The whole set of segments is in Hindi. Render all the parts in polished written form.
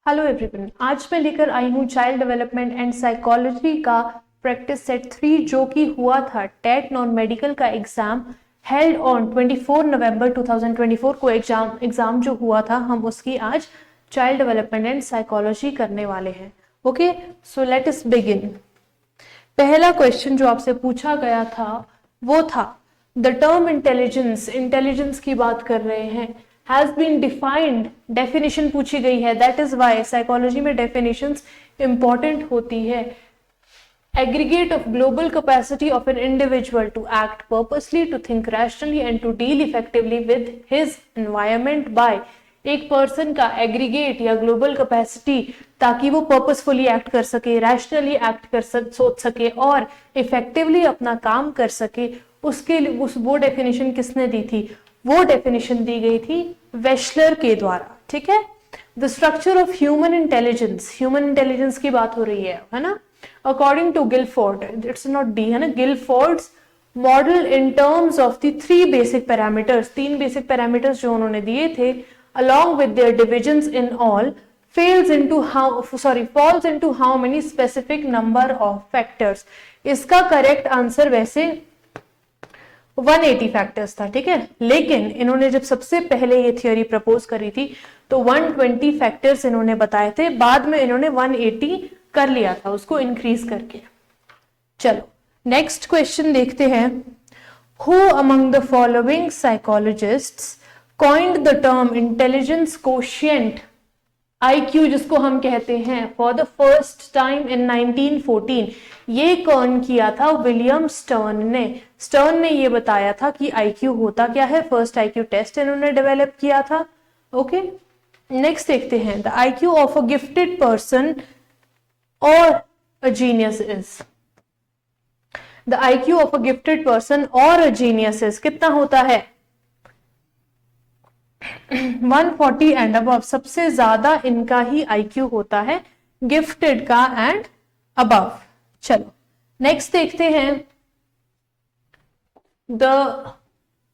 हेलो एवरीवन, आज मैं लेकर आई हूँ चाइल्ड डेवलपमेंट एंड साइकोलॉजी का प्रैक्टिस सेट 3 जो कि हुआ था टेट नॉन मेडिकल का एग्जाम हेल्ड ऑन 24 नवंबर 2024 को एग्जाम जो हुआ था हम उसकी आज चाइल्ड डेवलपमेंट एंड साइकोलॉजी करने वाले हैं। Okay, so let us begin. पहला क्वेश्चन जो आपसे पूछा गया था वो था द टर्म इंटेलिजेंस की बात कर रहे हैं, has been defined, definition पूछी गई है। that is why साइकोलॉजी में definitions important होती है। aggregate of global capacity of an individual to act purposely, to think rationally and to deal effectively with his environment by एक पर्सन का एग्रीगेट या ग्लोबल कैपेसिटी ताकि वो पर्पसफुली एक्ट कर सके, रैशनली एक्ट कर सोच सके और इफेक्टिवली अपना काम कर सके, उसके लिए वो डेफिनेशन किसने दी थी? वो डेफिनेशन दी गई थी वेशलर के द्वारा। ठीक है, the structure of human intelligence की बात हो रही है ना। According to Guilford, it's not D है ना, Guilford's model in terms of the 3 basic parameters, 3 basic parameters जो उन्होंने दिए थे along with their divisions in all falls into how many specific number of factors। इसका करेक्ट आंसर वैसे 180 फैक्टर्स था। ठीक है, लेकिन इन्होंने जब सबसे पहले ये थियोरी प्रपोज करी थी तो 120 फैक्टर्स इन्होंने बताए थे, बाद में इन्होंने 180 कर लिया था उसको इंक्रीज करके। चलो नेक्स्ट क्वेश्चन देखते हैं। Who among the following psychologists coined the term intelligence quotient, IQ जिसको हम कहते हैं, for the first time in 1914। ये कौन किया था? विलियम स्टर्न ने ये बताया था कि IQ होता क्या है। फर्स्ट IQ टेस्ट इन्होंने डेवलप किया था। ओके, नेक्स्ट देखते हैं। The IQ of a gifted person और a genius is, the IQ of a gifted person और अ जीनियस इज कितना होता है? 140 एंड अबव। सबसे ज्यादा इनका ही IQ होता है गिफ्टेड का एंड अबव। चलो नेक्स्ट देखते हैं। The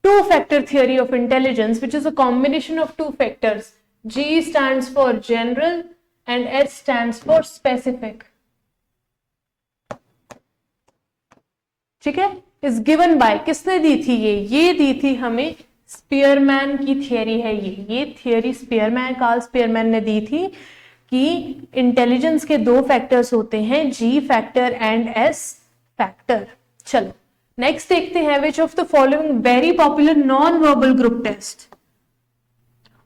2 factor theory of intelligence which is a combination of 2 factors, G stands for general and S stands for specific. ठीक है, इज गिवन बाय, किसने दी थी? ये दी थी हमें स्पीयरमैन की थियरी है। ये थियरी कार्ल स्पीयरमैन ने दी थी कि इंटेलिजेंस के 2 फैक्टर्स होते हैं, G factor and S factor. चलो नेक्स्ट देखते हैं। Which of the following very popular non verbal group test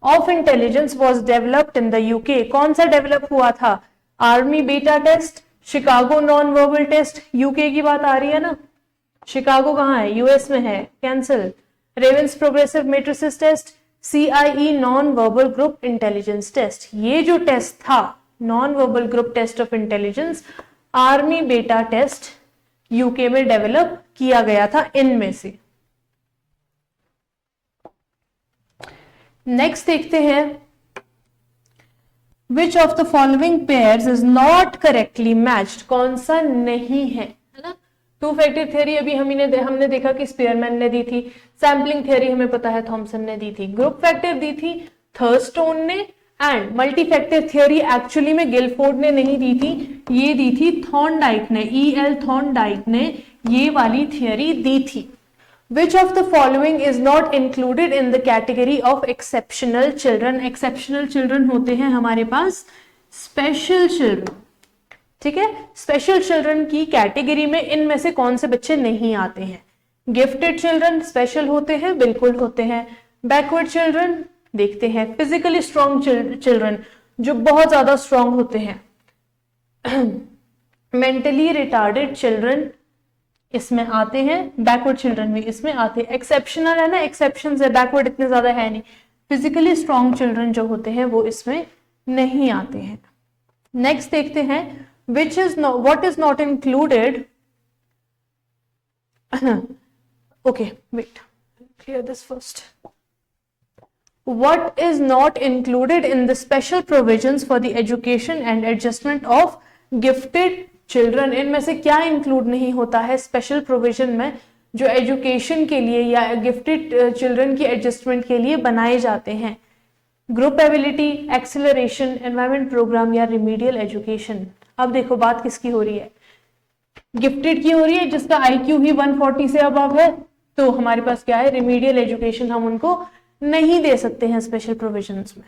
of intelligence was developed in the UK. कौन सा डेवलप हुआ था? Army beta test, Chicago non verbal test. UK की बात आ रही है ना, शिकागो कहाँ है? यूएस में है, cancel. Raven's progressive matrices test, CIE non verbal group intelligence test. ये जो टेस्ट था non verbal group test of intelligence, army beta test UK में डेवलप किया गया था इनमें से। नेक्स्ट देखते हैं। Which of the following pairs is not correctly matched, कौन सा नहीं है ना। 2 फैक्टर थियरी अभी हमने देखा कि स्पीयरमैन ने दी थी। सैम्पलिंग थियरी हमें पता है थॉमसन ने दी थी। ग्रुप फैक्टर दी थी थर्स्टोन ने, and multi factor theory actually में गिलफोर्ड ने नहीं दी थी, ये दी थी थॉर्नडाइक ने, EL थॉर्नडाइक ने ये वाली थियरी दी थी। विच of the following is not included in the category of exceptional children. Exceptional children होते हैं हमारे पास स्पेशल चिल्ड्रन। ठीक है, स्पेशल चिल्ड्रन की कैटेगरी में इनमें से कौन से बच्चे नहीं आते हैं? गिफ्टेड चिल्ड्रन स्पेशल होते हैं, बिल्कुल होते हैं। बैकवर्ड चिल्ड्रन देखते हैं। फिजिकली स्ट्रॉन्ग चिल्ड्रन जो बहुत ज्यादा स्ट्रॉन्ग होते हैं। मेंटली रिटार्डेड चिल्ड्रन इसमें आते हैं, बैकवर्ड चिल्ड्रन भी इसमें आते हैं। एक्सेप्शनल है ना, एक्सेप्शन है, बैकवर्ड इतने ज्यादा है नहीं। फिजिकली स्ट्रॉन्ग चिल्ड्रन जो होते हैं वो इसमें नहीं आते हैं। नेक्स्ट देखते हैं। what is not included okay, wait, clear this first. What is not included in the special provisions for the education and adjustment of gifted children? इनमें से क्या इंक्लूड नहीं होता है स्पेशल प्रोविजन में जो एजुकेशन के लिए या गिफ्टेड चिल्ड्रन की एडजस्टमेंट के लिए बनाए जाते हैं? Group ability, acceleration, environment program या रिमीडियल एजुकेशन। अब देखो बात किसकी हो रही है, गिफ्टेड की हो रही है, जिसका IQ ही 140 से अबव है, तो हमारे पास क्या है, रिमीडियल एजुकेशन हम उनको नहीं दे सकते हैं स्पेशल प्रोविजंस में।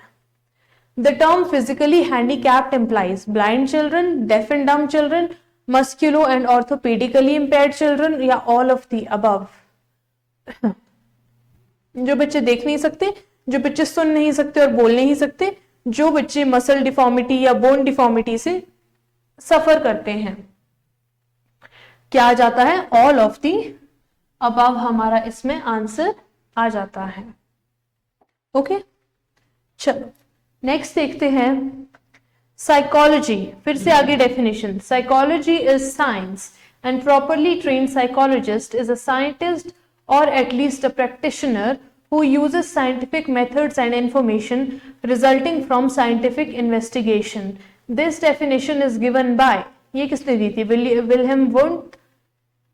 The term physically handicapped implies blind children, deaf and dumb children, musculo and orthopedically impaired children या all of the above। जो बच्चे देख नहीं सकते, जो बच्चे सुन नहीं सकते और बोल नहीं सकते, जो बच्चे मसल डिफॉर्मिटी या बोन डिफॉर्मिटी से सफर करते हैं, क्या आ जाता है, ऑल ऑफ दी अबव हमारा इसमें आंसर आ जाता है। ओके चलो नेक्स्ट देखते हैं साइकोलॉजी। फिर से आगे definition, psychology is science and properly trained psychologist is a scientist और at least a practitioner who uses scientific methods and information resulting from scientific investigation. This definition is given by, ये किसने दी थी, William wound,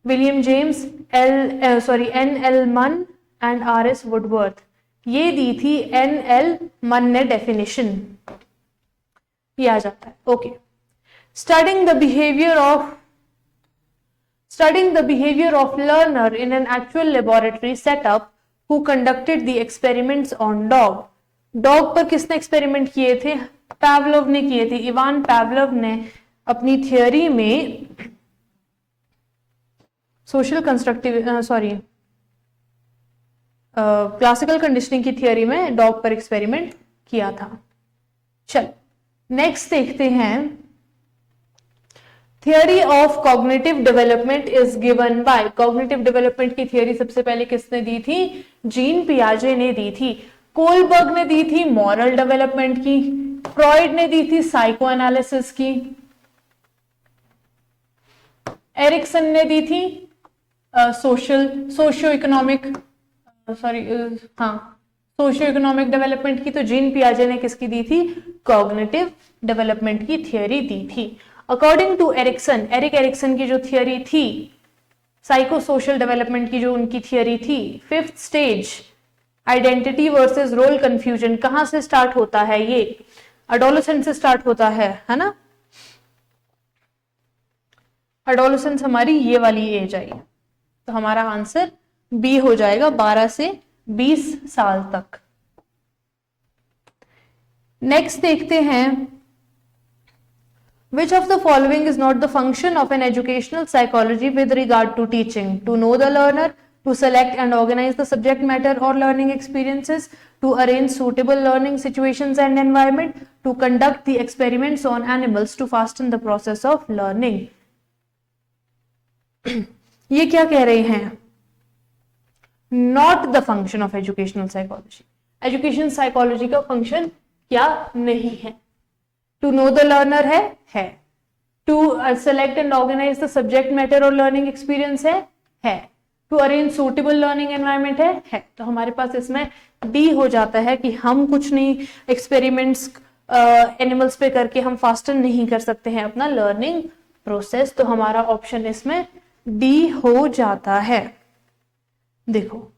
William James, N.L. Munn and R.S. Woodworth. ये दी थी N.L. Munn ने डेफिनेशन, ये आ जाता है। Okay, studying the behavior of learner in an actual laboratory setup who conducted the experiments on dog। Dog पर किसने एक्सपेरिमेंट किए थे, पैवलोव ने किए थे। इवान पैवलोव ने अपनी थियोरी में क्लासिकल कंडीशनिंग की थियोरी में डॉग पर एक्सपेरिमेंट किया था। चल नेक्स्ट देखते हैं, theory of cognitive development is given by. Cognitive development की थियोरी सबसे पहले किसने दी थी, जीन पियाजे ने दी थी। कोलबर्ग ने दी थी मॉरल डेवलपमेंट की, फ्रॉइड ने दी थी साइको एनालिसिस की, एरिक्सन ने दी थी सोशियो इकोनॉमिक डेवलपमेंट की। तो जीन पियाजे ने किसकी दी थी, कॉग्निटिव डेवलपमेंट की थियोरी दी थी। अकॉर्डिंग टू एरिक्सन, एरिक्सन की जो थियोरी थी, साइको सोशल डेवलपमेंट की जो उनकी थियोरी थी, fifth stage identity versus role confusion कहां से स्टार्ट होता है, ये एडोलेसेंस से स्टार्ट होता है ना। एडोलेसेंस हमारी ये वाली एज आई, तो हमारा आंसर बी हो जाएगा, 12 से 20 साल तक। नेक्स्ट देखते हैं, which of the following is not the function of an educational psychology with regard to teaching? To know the learner, to select and organize the subject matter or learning experiences, to arrange suitable learning situations and environment, to conduct the experiments on animals, to fasten the process of learning। ये क्या कह रहे हैं, not the function of educational psychology। Education psychology का फंक्शन क्या नहीं है। टू नो द लर्नर है। To select and organize the subject matter और लर्निंग एक्सपीरियंस है। To arrange suitable learning environment है। तो हमारे पास इसमें डी हो जाता है कि हम कुछ नहीं एक्सपेरिमेंट्स एनिमल्स पे करके हम फास्टन नहीं कर सकते हैं अपना लर्निंग प्रोसेस। तो हमारा ऑप्शन इसमें डी हो जाता है। देखो,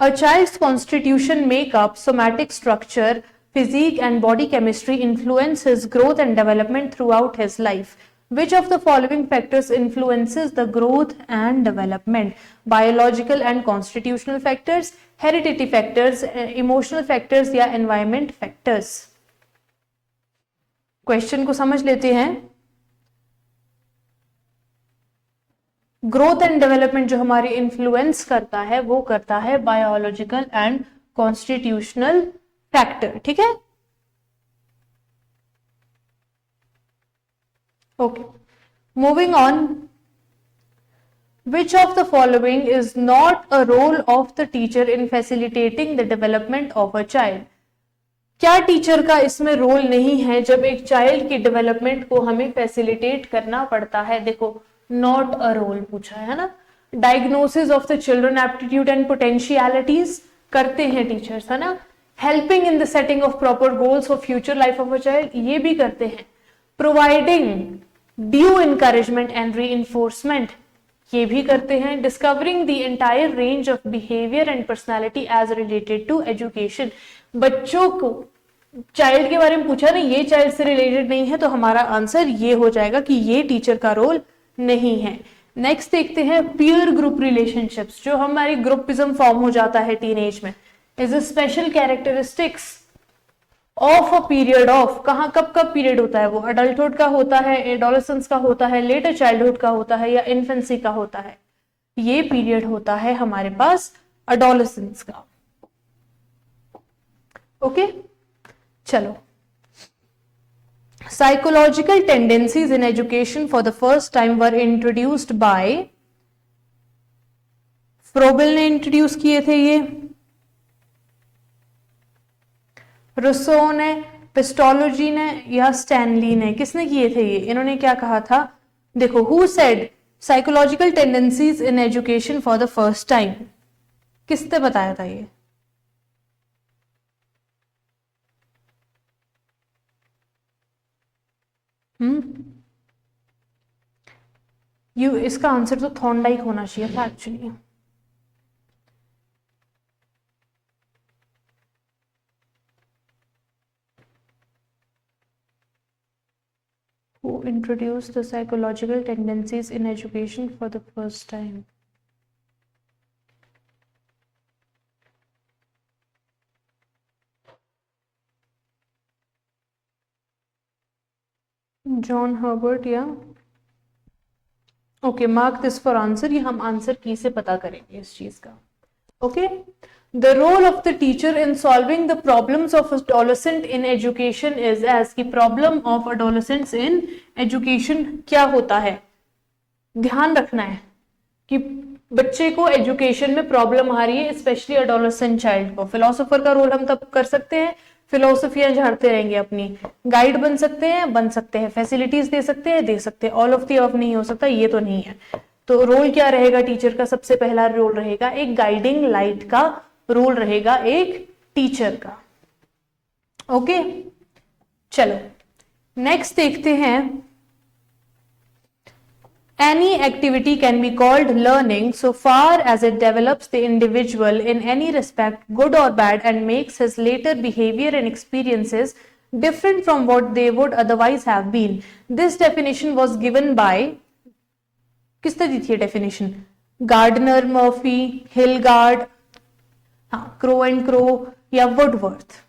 a child's constitution, makeup, somatic structure, physique and body chemistry influence his growth and development throughout his life. Which of the following factors influences the growth and development? Biological and constitutional factors, hereditary factors, emotional factors या environment factors? क्वेश्चन को समझ लेते हैं। ग्रोथ एंड डेवलपमेंट जो हमारी इन्फ्लुएंस करता है वो करता है बायोलॉजिकल एंड कॉन्स्टिट्यूशनल फैक्टर। ठीक है, okay, moving on. Which of the following is not a role of the teacher in facilitating the development of a child? क्या टीचर का इसमें रोल नहीं है जब एक चाइल्ड की डेवलपमेंट को हमें फैसिलिटेट करना पड़ता है? देखो, नॉट अ रोल पूछा है ना। Diagnosis of the children aptitude and potentialities करते हैं टीचर्स, है ना। Helping in the setting of proper goals for future life of a child, ये भी करते हैं। Providing due encouragement and reinforcement, ये भी करते हैं। Discovering the entire range of behaviour and personality as related to education, बच्चों को चाइल्ड के बारे में पूछा ना, ये चाइल्ड से रिलेटेड नहीं है, तो हमारा आंसर ये हो जाएगा कि ये टीचर का रोल नहीं है। नेक्स्ट देखते हैं पीयर ग्रुप रिलेशनशिप्स, जो हमारी ग्रुपिज्म फॉर्म हो जाता है टीनेज में, is a special characteristics of a period of, कहाँ कब कब पीरियड होता है वो, अडल्टहुड का होता है, एडोलेसेंस का होता है, लेटर चाइल्डहुड का होता है, या इन्फेंसी का होता है। ये पीरियड होता है हमारे पास अडोलेसेंस का। ओके चलो, psychological tendencies in education for the first time were introduced by, Froebel ने इंट्रोड्यूस किए थे ये, रूसो ने, पिस्टोलॉजी ने, या स्टैनली ने, किसने किए थे ये? इन्होंने क्या कहा था, देखो, who said psychological tendencies in education for the first time, किसने बताया था ये? इसका आंसर तो थॉर्नडाइक होना चाहिए था actually. Who introduced the psychological tendencies in education for the first time? John Herbart या okay, mark this for answer, ये हम आंसर की से पता करेंगे इस चीज का। Okay, the role of the teacher in solving the problems of adolescent in education is as, की problem of adolescents in education क्या होता है, ध्यान रखना है कि बच्चे को एजुकेशन में प्रॉब्लम आ रही है, स्पेशली एडोलेसेंट चाइल्ड को। फिलोसोफर का रोल हम तब कर सकते हैं, फिलोसफियां झाड़ते रहेंगे अपनी, गाइड बन सकते हैं, फैसिलिटीज दे सकते हैं, ऑल ऑफ द अबव नहीं हो सकता, ये तो नहीं है। तो रोल क्या रहेगा टीचर का? सबसे पहला रोल रहेगा एक गाइडिंग लाइट का रोल रहेगा एक टीचर का। ओके चलो नेक्स्ट देखते हैं, any activity can be called learning so far as it develops the individual in any respect, good or bad, and makes his later behavior and experiences different from what they would otherwise have been. This definition was given by, किसने दी थी definition? Gardner, Murphy, Hilgard, Crow and Crow, या वुडवर्थ।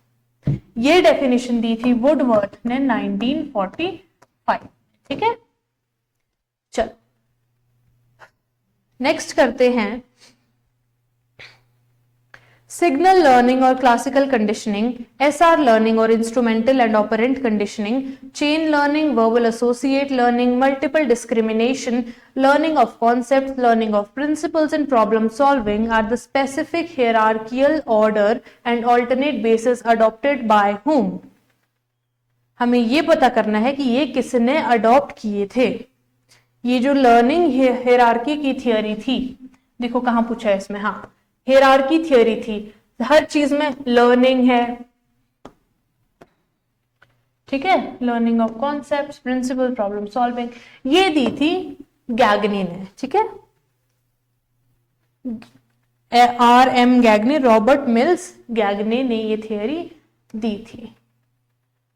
ये डेफिनेशन दी थी वुडवर्थ ने 1945। ठीक है, चलो नेक्स्ट करते हैं सिग्नल लर्निंग और क्लासिकल कंडीशनिंग, एसआर लर्निंग और instrumental and operant conditioning, chain learning, verbal associate learning, multiple discrimination, learning of concepts, learning of principles and problem solving are the specific hierarchical order and alternate basis adopted by whom। हमें ये पता करना है कि ये किसने अडॉप्ट किए थे। ये जो लर्निंग हियरार्की की थियोरी थी, देखो कहां पूछा है इसमें, हाँ हियरार्की थियोरी थी, हर चीज में लर्निंग है। ठीक है, learning of concepts, principle, problem solving, ये दी थी गैगनी ने। ठीक है, R.M. गैगनी, रॉबर्ट मिल्स गैगनी ने ये थियोरी दी थी।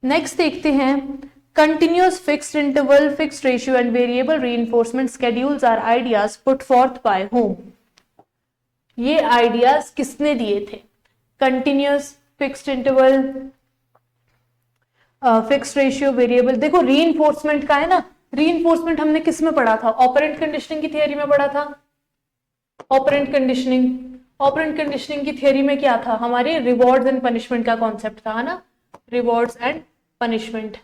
नेक्स्ट देखते हैं, continuous fixed interval, fixed ratio and variable reinforcement schedules are ideas put forth by whom। ये आइडियाज किसने दिए थे? Continuous, fixed interval, fixed ratio, variable. देखो रीइंफोर्समेंट का है ना, रीइंफोर्समेंट हमने किस में पढ़ा था? ऑपरेंट कंडीशनिंग की थियरी में पढ़ा था। ऑपरेंट कंडीशनिंग की थियरी में क्या था? हमारे रिवॉर्ड्स एंड पनिशमेंट का कॉन्सेप्ट था, है ना, रिवॉर्ड्स एंड पनिशमेंट।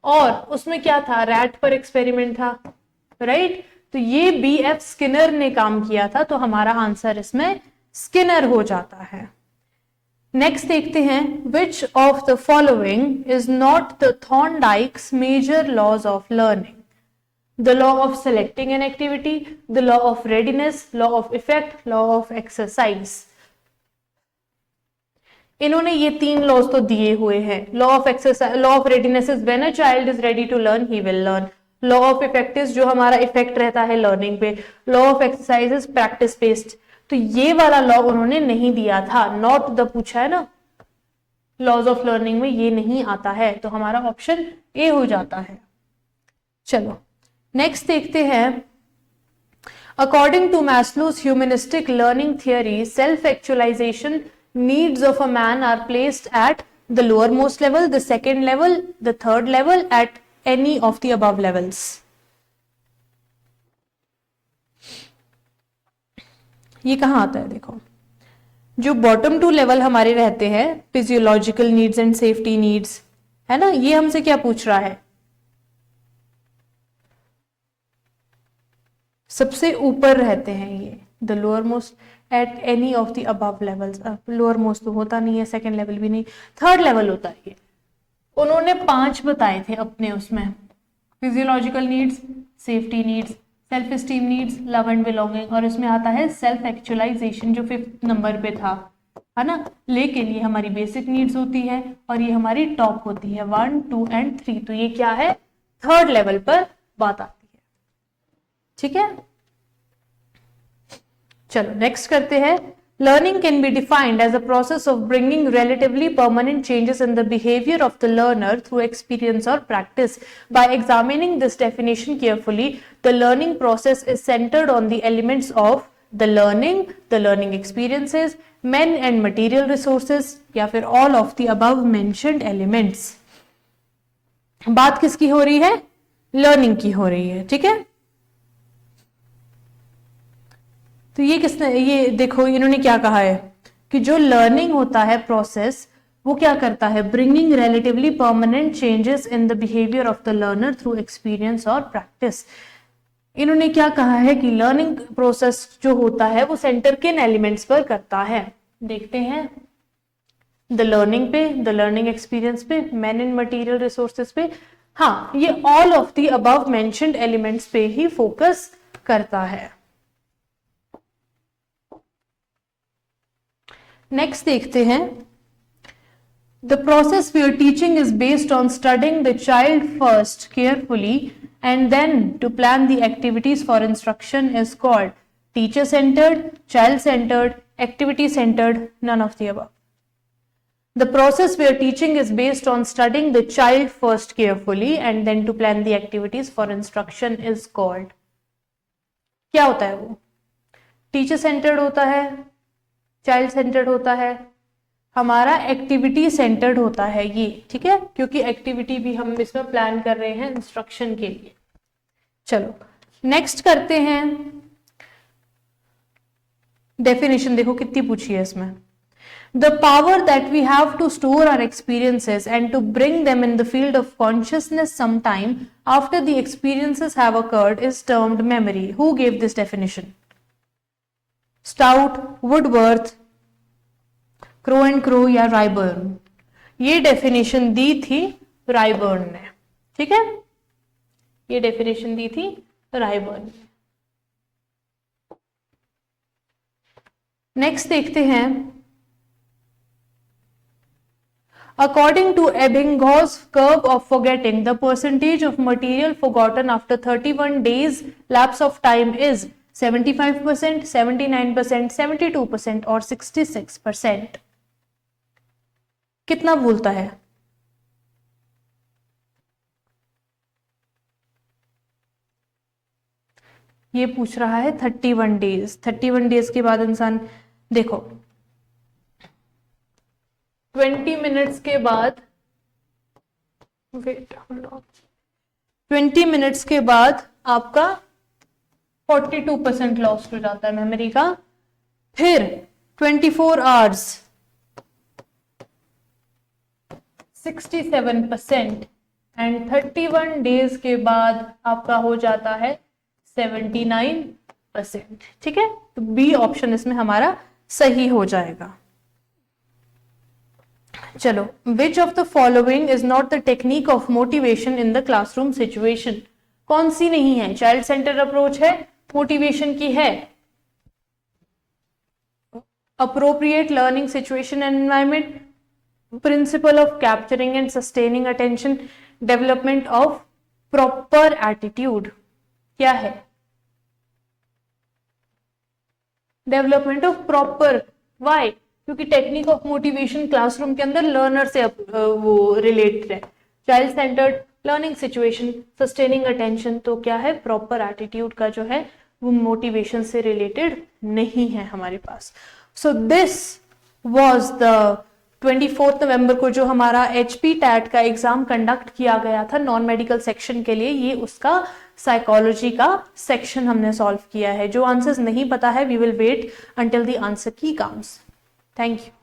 और उसमें क्या था? रैट पर एक्सपेरिमेंट था, राइट। तो ये B.F. स्किनर ने काम किया था, तो हमारा आंसर इसमें स्किनर हो जाता है। नेक्स्ट देखते हैं, which of the following is not the Thorndike's major laws of learning? The law of selecting an activity, the law of readiness, law of effect, law of exercise. इन्होंने ये तीन लॉज तो दिए हुए हैं। Law of exercise, law of readiness is when a child is ready to learn he will learn. Law of effect is जो हमारा इफेक्ट रहता है लर्निंग पे। Law of exercise is practice based. तो ये वाला लॉ उन्होंने नहीं दिया था, नॉट द पूछा है ना, लॉज ऑफ लर्निंग में ये नहीं आता है, तो हमारा ऑप्शन ए हो जाता है। चलो नेक्स्ट देखते हैं। According to Maslow's humanistic learning theory, self actualization needs of a man are placed at the lower most level, the second level, the third level, at any of the above levels. ये कहां आता है, देखो जो बॉटम टू लेवल हमारे रहते हैं, physiological needs and safety needs, है ना, ये हमसे क्या पूछ रहा है, सबसे ऊपर रहते हैं ये, the lower most eight any of the above levels. Lower most तो होता नहीं है, सेकंड लेवल भी नहीं, थर्ड लेवल होता है ये। उन्होंने 5 बताए थे अपने उसमें, physiological needs, safety needs, self esteem needs, love and belonging, और इसमें आता है सेल्फ एक्चुअलाइजेशन जो 5th नंबर पे था, है ना। लेकिन ये हमारी बेसिक नीड्स होती है और ये हमारी टॉप होती है 1, 2 एंड 3, तो ये क्या है, थर्ड लेवल पर बात आती है। ठीक है, चलो नेक्स्ट करते हैं। Learning can be defined as a process of bringing relatively permanent changes in the behavior of the learner through experience or practice. By examining this definition carefully, the learning process is centered on the elements of the learning experiences, men and material resources, या फिर all of the above mentioned elements. बात किसकी हो रही है, लर्निंग की हो रही है, ठीक है। तो ये किसने, ये देखो इन्होंने क्या कहा है कि जो लर्निंग होता है प्रोसेस, वो क्या करता है, bringing relatively permanent changes in the behaviour of the learner through experience और प्रैक्टिस। इन्होंने क्या कहा है कि लर्निंग प्रोसेस जो होता है वो सेंटर किन एलिमेंट्स पर करता है, देखते हैं। द लर्निंग पे, द लर्निंग एक्सपीरियंस पे, मैन एंड मटेरियल रिसोर्सेज पे, हाँ ये all of the above mentioned elements पे ही फोकस करता है। नेक्स्ट देखते हैं। The process where teaching is based on studying the child first carefully and then to plan the activities for instruction is called teacher-centered, child-centered, activity-centered, none of the above. The process where teaching is based on studying the child first carefully and then to plan the activities for instruction is called, क्या होता है वो, टीचर-centered होता है, चाइल्ड सेंटर्ड होता है, हमारा एक्टिविटी सेंटर्ड होता है ये, ठीक है, क्योंकि एक्टिविटी भी हम इसमें प्लान कर रहे हैं इंस्ट्रक्शन के लिए। चलो नेक्स्ट करते हैं। डेफिनेशन देखो कितनी पूछी है इसमें। The power that we have to store our experiences and to bring them in the field of consciousness some time after the experiences have occurred is termed memory. Who gave this definition? Stout, Woodworth, Crow and Crow या रायबर्न? ये डेफिनेशन दी थी रायबर्न ने, ठीक है, ये डेफिनेशन दी थी रायबर्न ने। नेक्स्ट देखते हैं। According to Ebbinghaus curve of forgetting, the percentage of material forgotten after 31 days lapse of time is 75%, 79%, 72% और 66%। कितना बोलता है? ये पूछ रहा है 31 डेज। 31 डेज के बाद इंसान, देखो 20 मिनट्स के बाद, वेट होल्ड ऑन, 20 मिनट्स के बाद आपका 42% लॉस्ट हो जाता है मेमोरी का, फिर 24 आवर्स 67% एंड 31 डेज के बाद आपका हो जाता है 79%। ठीक है, तो बी ऑप्शन इसमें हमारा सही हो जाएगा। चलो, विच of the following is not the technique of motivation in the classroom situation? कौन सी नहीं है? चाइल्ड सेंटर अप्रोच है, मोटिवेशन की है, appropriate learning situation and environment, principle of capturing and sustaining attention, development of proper attitude. क्या है? डेवलपमेंट ऑफ प्रॉपर, वाई, क्योंकि टेक्निक ऑफ मोटिवेशन क्लासरूम के अंदर लर्नर से वो रिलेटेड है। Child centred learning situation, sustaining attention, तो क्या है, प्रॉपर एटीट्यूड का जो है वो मोटिवेशन से रिलेटेड नहीं है हमारे पास। सो दिस वॉज द 24 नवंबर को जो हमारा HP टैट का एग्जाम कंडक्ट किया गया था नॉन मेडिकल सेक्शन के लिए, ये उसका साइकोलॉजी का सेक्शन हमने सॉल्व किया है। जो आंसर्स नहीं पता है, we will wait until the answer key comes. Thank you.